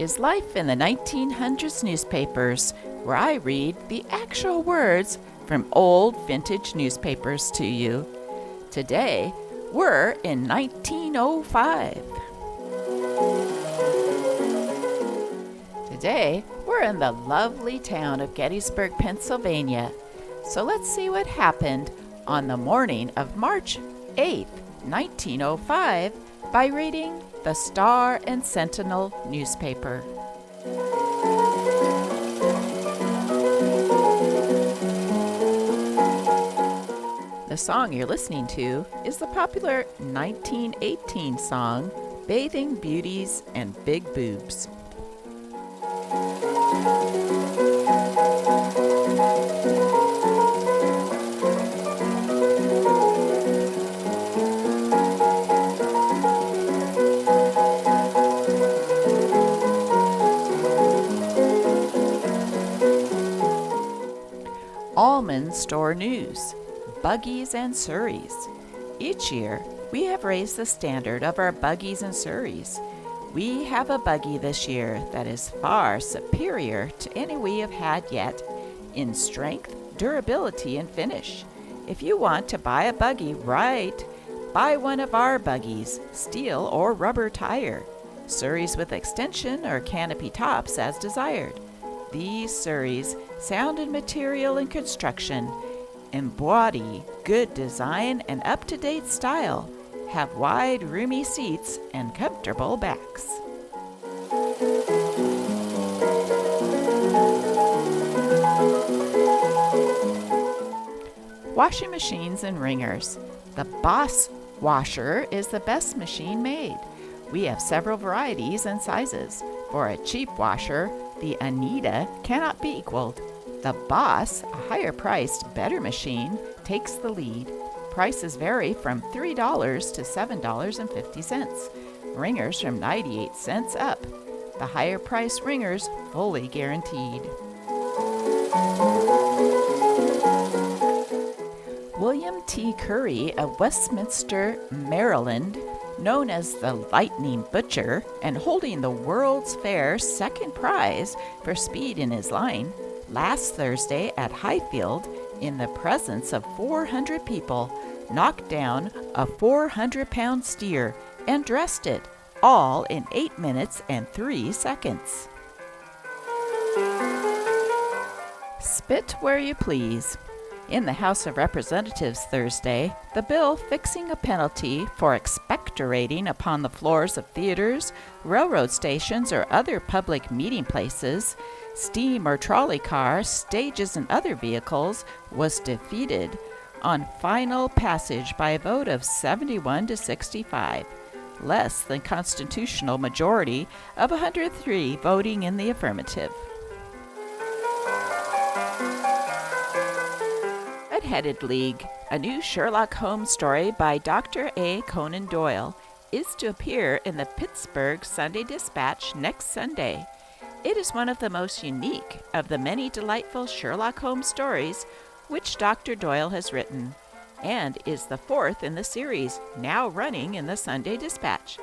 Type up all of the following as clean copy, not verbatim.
is life in the 1900s newspapers, where I read the actual words from old vintage newspapers to you. Today, we're in 1905. Today, we're in the lovely town of Gettysburg, Pennsylvania. So let's see what happened on the morning of March 8th, 1905, by reading the Star and Sentinel newspaper. The song you're listening to is the popular 1918 song, Bathing Beauties and Big Boobs. Almond Store News, Buggies and Surreys. Each year, we have raised the standard of our buggies and surreys. We have a buggy this year that is far superior to any we have had yet in strength, durability, and finish. If you want to buy a buggy right, buy one of our buggies, steel or rubber tire. Surreys with extension or canopy tops as desired. These surreys, sound in material and construction, embody good design and up-to-date style, have wide, roomy seats and comfortable backs. Washing machines and wringers. The Boss washer is the best machine made. We have several varieties and sizes. For a cheap washer, the Anita cannot be equaled. The Boss, a higher-priced, better machine, takes the lead. Prices vary from $3 to $7.50. Wringers from 98 cents up. The higher-priced wringers fully guaranteed. William T. Curry of Westminster, Maryland, known as the Lightning Butcher and holding the World's Fair second prize for speed in his line, last Thursday at Highfield, in the presence of 400 people, knocked down a 400-pound steer and dressed it, all in 8 minutes and 3 seconds. Spit where you please. In the House of Representatives Thursday, the bill fixing a penalty for expectorating upon the floors of theaters, railroad stations, or other public meeting places, steam or trolley cars, stages, and other vehicles was defeated on final passage by a vote of 71 to 65, less than constitutional majority of 103 voting in the affirmative. Red-Headed League, a new Sherlock Holmes story by Dr. A. Conan Doyle, is to appear in the Pittsburgh Sunday Dispatch next Sunday. It is one of the most unique of the many delightful Sherlock Holmes stories which Dr. Doyle has written, and is the fourth in the series, now running in the Sunday Dispatch.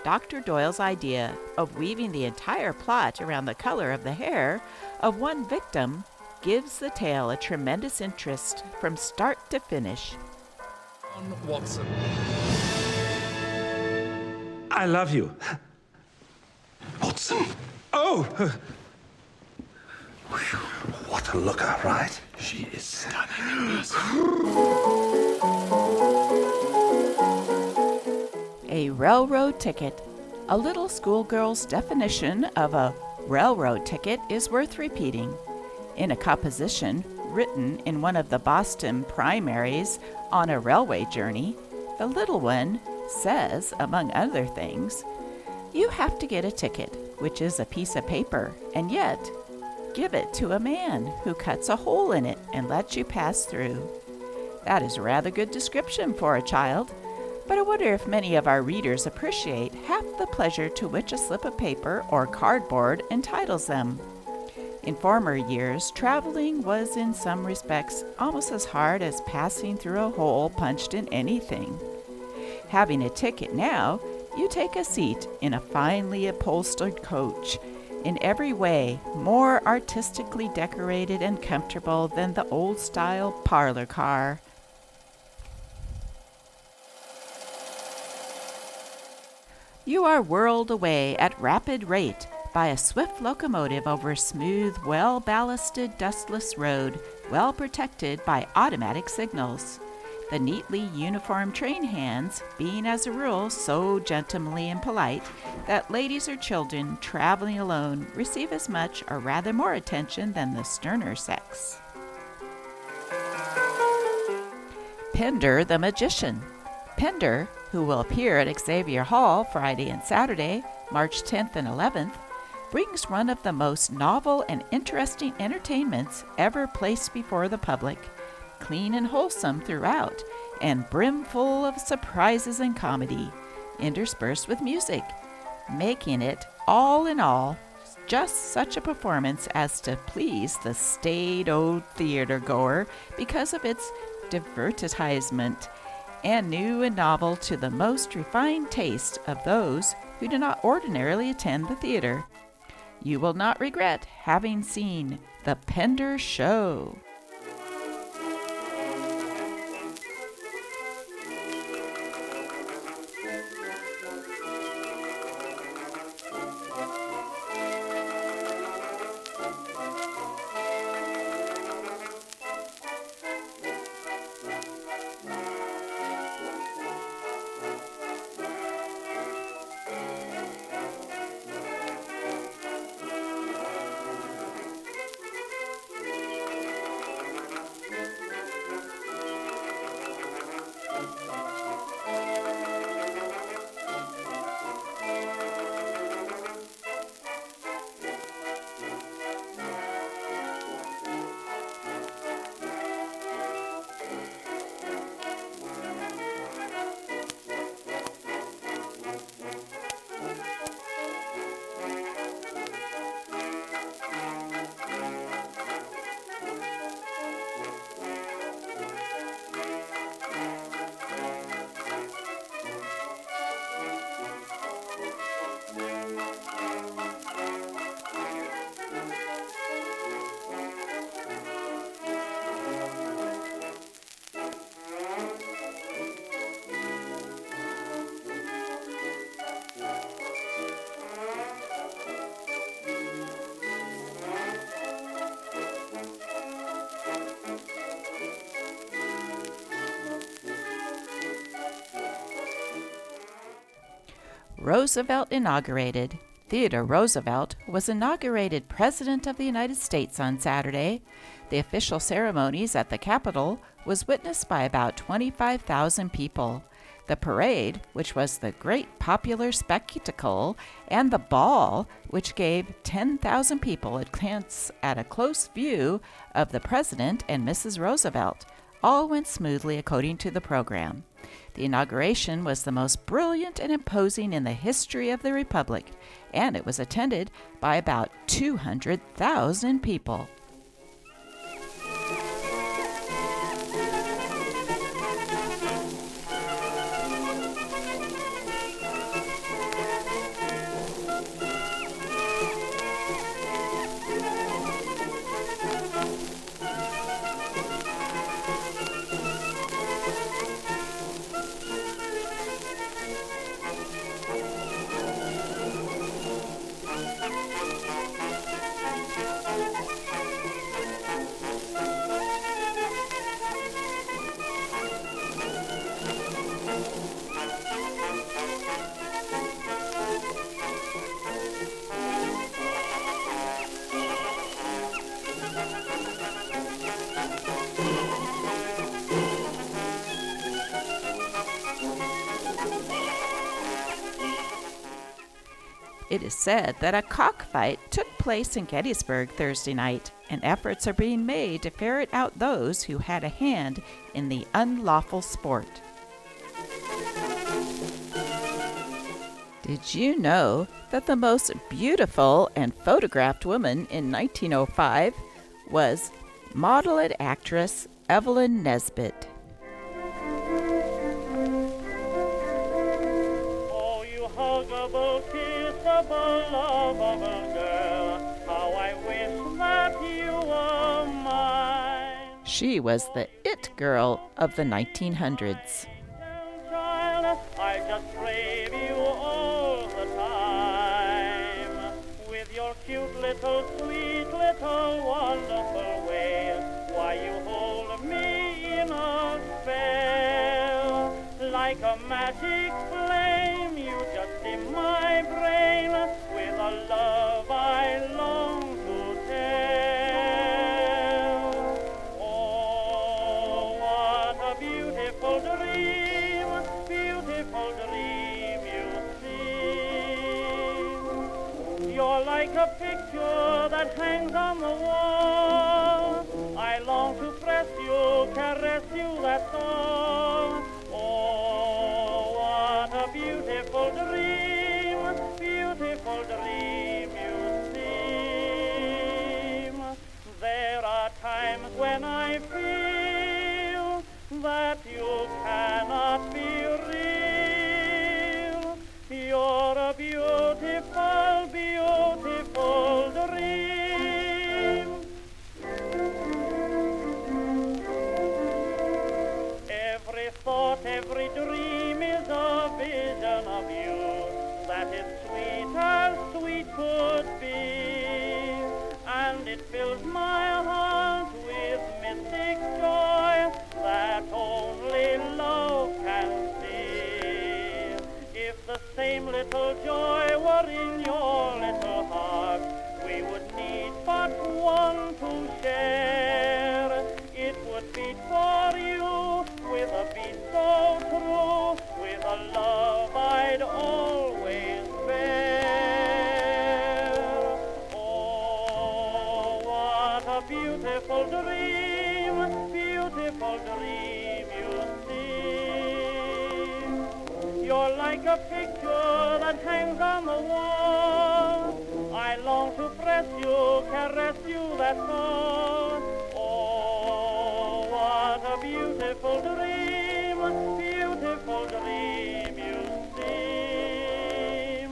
Dr. Doyle's idea of weaving the entire plot around the color of the hair of one victim gives the tale a tremendous interest from start to finish. Watson. I love you. Watson. Oh! What a looker, right? She is stunning in person. A railroad ticket. A little schoolgirl's definition of a railroad ticket is worth repeating. In a composition written in one of the Boston primaries on a railway journey, the little one says, among other things, "You have to get a ticket, which is a piece of paper, and yet give it to a man who cuts a hole in it and lets you pass through." That is a rather good description for a child, but I wonder if many of our readers appreciate half the pleasure to which a slip of paper or cardboard entitles them. In former years, traveling was in some respects almost as hard as passing through a hole punched in anything. Having a ticket now, you take a seat in a finely upholstered coach in every way more artistically decorated and comfortable than the old-style parlor car. You are whirled away at rapid rate by a swift locomotive over a smooth, well-ballasted, dustless road, well protected by automatic signals. The neatly uniformed train hands being as a rule so gentlemanly and polite that ladies or children traveling alone receive as much or rather more attention than the sterner sex. Pender the Magician. Pender, who will appear at Xavier Hall Friday and Saturday, March 10th and 11th, brings one of the most novel and interesting entertainments ever placed before the public, clean and wholesome throughout, and brimful of surprises and comedy, interspersed with music, making it, all in all, just such a performance as to please the staid old theater goer because of its divertisement, and new and novel to the most refined taste of those who do not ordinarily attend the theater. You will not regret having seen the Pender Show. Roosevelt inaugurated. Theodore Roosevelt was inaugurated President of the United States on Saturday. The official ceremonies at the Capitol was witnessed by about 25,000 people. The parade, which was the great popular spectacle, and the ball, which gave 10,000 people a glance at a close view of the President and Mrs. Roosevelt, all went smoothly according to the program. The inauguration was the most brilliant and imposing in the history of the Republic, and it was attended by about 200,000 people. It is said that a cockfight took place in Gettysburg Thursday night, and efforts are being made to ferret out those who had a hand in the unlawful sport. Did you know that the most beautiful and photographed woman in 1905 was model and actress Evelyn Nesbit? Oh, you huggable, kissable, lovable girl. She was the it girl of the 1900s. Child, I just crave you all the time. With your cute little, sweet little, wonderful way. Why, you hold me in a spell. Like a magic flame, you just dim my brain with a love I long to tell. Oh, what a beautiful dream you see. You're like a picture that hangs on the wall. I long to press you, caress you, that's all. Oh, what a beautiful dream you seem. There are times when I feel that you cannot be real. You're a beautiful, beautiful dream. Every thought, every dream is a vision of you that is sweet as sweet could be. And it fills my heart with mystic joy that only love can see. If the same little joy were in your little heart, we would need but one to share. It would beat for you with a beat so true, with a love I'd always bear. Oh, what a beautiful dream you see. You're like a picture that hangs on the wall. I long to press you, caress you, that's all. Oh, what a beautiful dream you seem.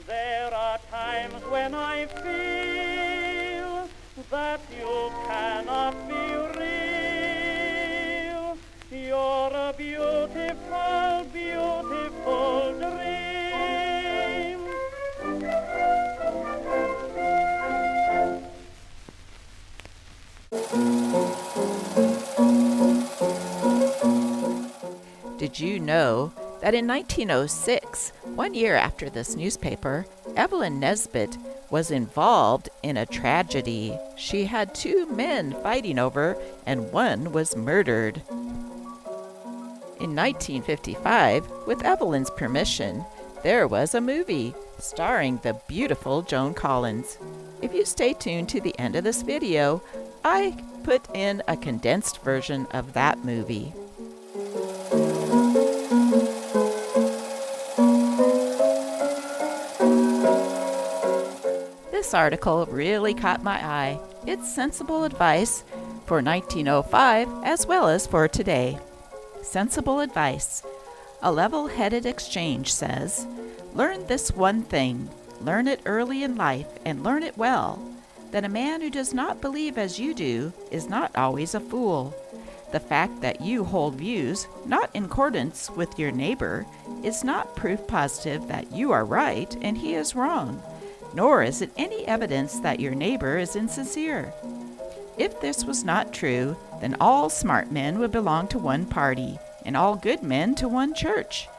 There are times when I feel that you cannot be real. You're a beautiful, beautiful dream. Did you know that in 1906, 1 year after this newspaper, Evelyn Nesbit was involved in a tragedy? She had two men fighting over, and one was murdered. In 1955, with Evelyn's permission, there was a movie starring the beautiful Joan Collins. If you stay tuned to the end of this video, I put in a condensed version of that movie. This article really caught my eye. It's sensible advice for 1905 as well as for today. Sensible advice. A level-headed exchange says, "Learn this one thing, learn it early in life and learn it well, that a man who does not believe as you do is not always a fool. The fact that you hold views not in accordance with your neighbor is not proof positive that you are right and he is wrong, nor is it any evidence that your neighbor is insincere. If this was not true, then all smart men would belong to one party, and all good men to one church.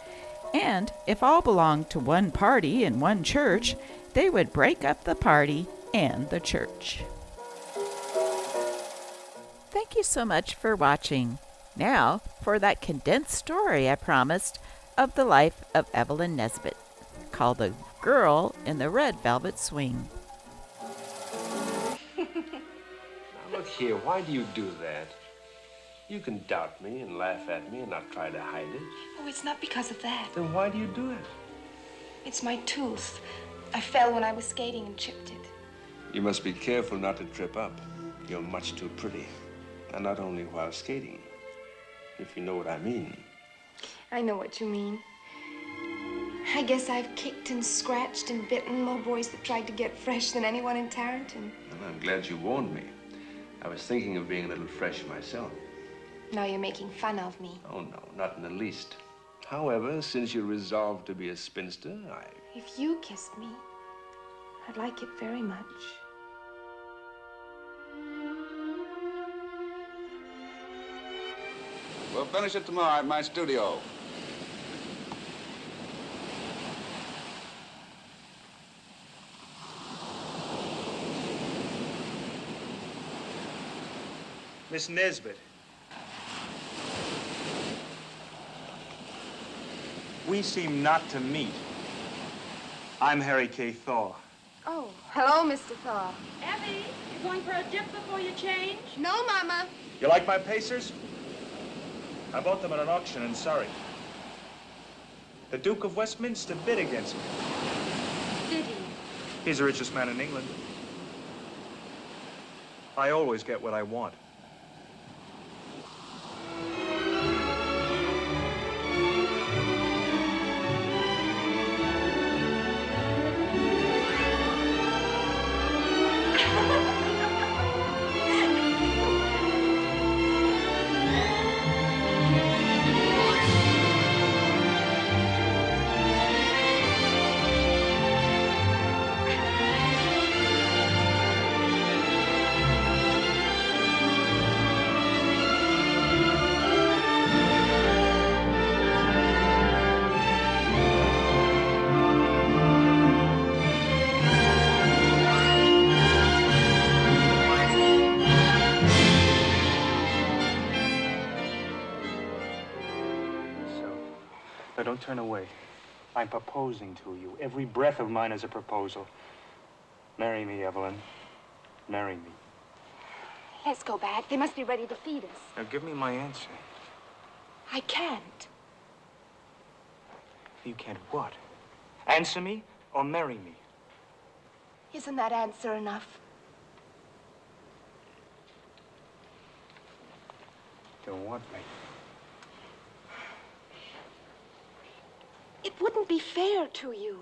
And if all belonged to one party and one church, they would break up the party and the church." Thank you so much for watching. Now for that condensed story I promised of the life of Evelyn Nesbit, called The Girl in the Red Velvet Swing. Now look here, why do you do that? You can doubt me and laugh at me and not try to hide it. Oh, it's not because of that. Then why do you do it? It's my tooth. I fell when I was skating and chipped it. You must be careful not to trip up. You're much too pretty. And not only while skating, if you know what I mean. I know what you mean. I guess I've kicked and scratched and bitten more boys that tried to get fresh than anyone in Tarrenton. Well, I'm glad you warned me. I was thinking of being a little fresh myself. Now you're making fun of me. Oh, no, not in the least. However, since you're resolved to be a spinster, If you kissed me, I'd like it very much. We'll finish it tomorrow at my studio. Miss Nesbit. We seem not to meet. I'm Harry K. Thaw. Oh, hello, Mr. Thaw. Abby, you going for a dip before you change? No, Mama. You like my Pacers? I bought them at an auction in Surrey. The Duke of Westminster bid against me. Did he? He's the richest man in England. I always get what I want. Don't turn away. I'm proposing to you. Every breath of mine is a proposal. Marry me, Evelyn. Marry me. Let's go back. They must be ready to feed us. Now give me my answer. I can't. You can't what? Answer me or marry me? Isn't that answer enough? Don't want me. It wouldn't be fair to you.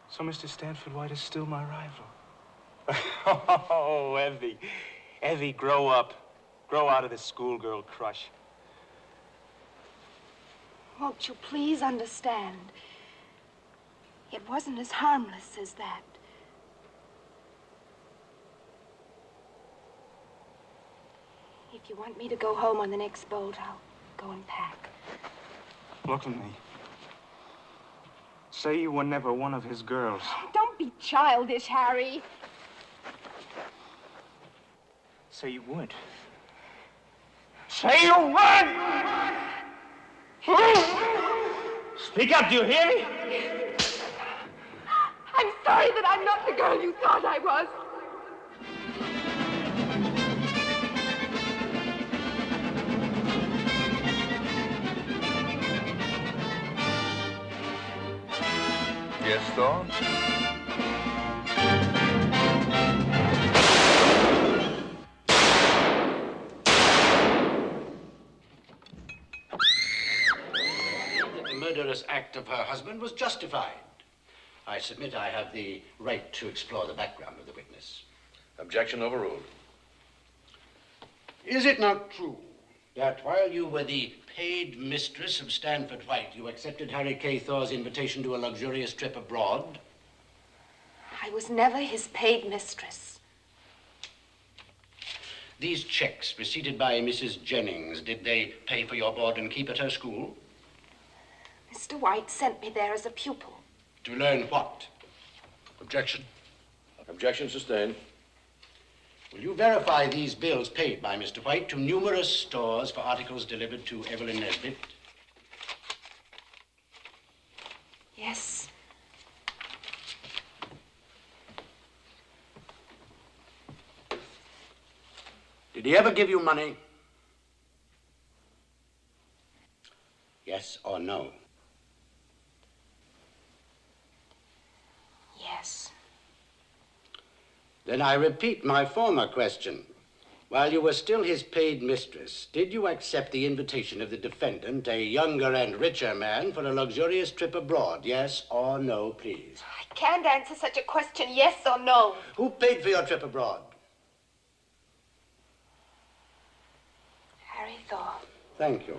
So Mr. Stanford White is still my rival. Oh, Evie. Evie, grow up. Grow out of this schoolgirl crush. Won't you please understand? It wasn't as harmless as that. If you want me to go home on the next boat, I'll go and pack. Look at me. Say you were never one of his girls. Don't be childish, Harry. Say you would. Say you would! Speak up, do you hear me? I'm sorry that I'm not the girl you thought I was. Yes, Thor? The murderous act of her husband was justified. I submit I have the right to explore the background of the witness. Objection overruled. Is it not true that while you were the paid mistress of Stanford White, you accepted Harry K. Thor's invitation to a luxurious trip abroad? I was never his paid mistress. These checks receipted by Mrs. Jennings, did they pay for your board and keep at her school? Mr. White sent me there as a pupil. To learn what? Objection. Objection sustained. Will you verify these bills paid by Mr. White to numerous stores for articles delivered to Evelyn Nesbit? Yes. Did he ever give you money? Yes or no? Yes. Then I repeat my former question. While you were still his paid mistress, did you accept the invitation of the defendant, a younger and richer man, for a luxurious trip abroad? Yes or no, please? I can't answer such a question, yes or no. Who paid for your trip abroad? Harry Thor. Thank you.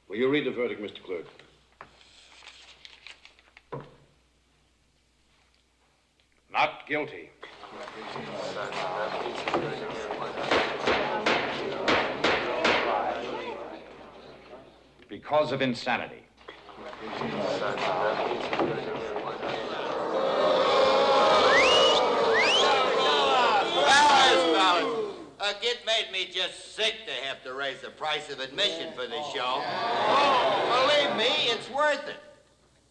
Will you read the verdict, Mr. Clerk? Not guilty. Because of insanity. It made me just sick to have to raise the price of admission for this show. Oh, believe me, it's worth it.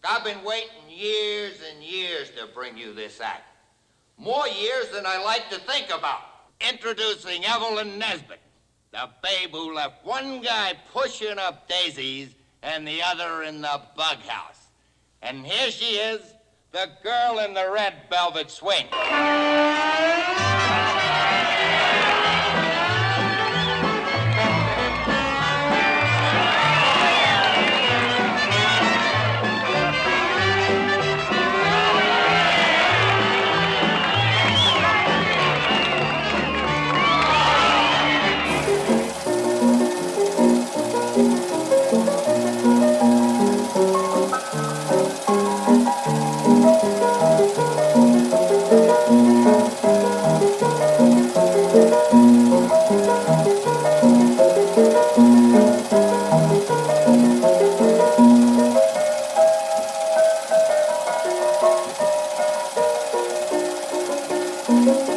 I've been waiting years and years to bring you this act. More years than I like to think about. Introducing Evelyn Nesbit, the babe who left one guy pushing up daisies and the other in the bug house. And here she is, the girl in the red velvet swing. Thank you.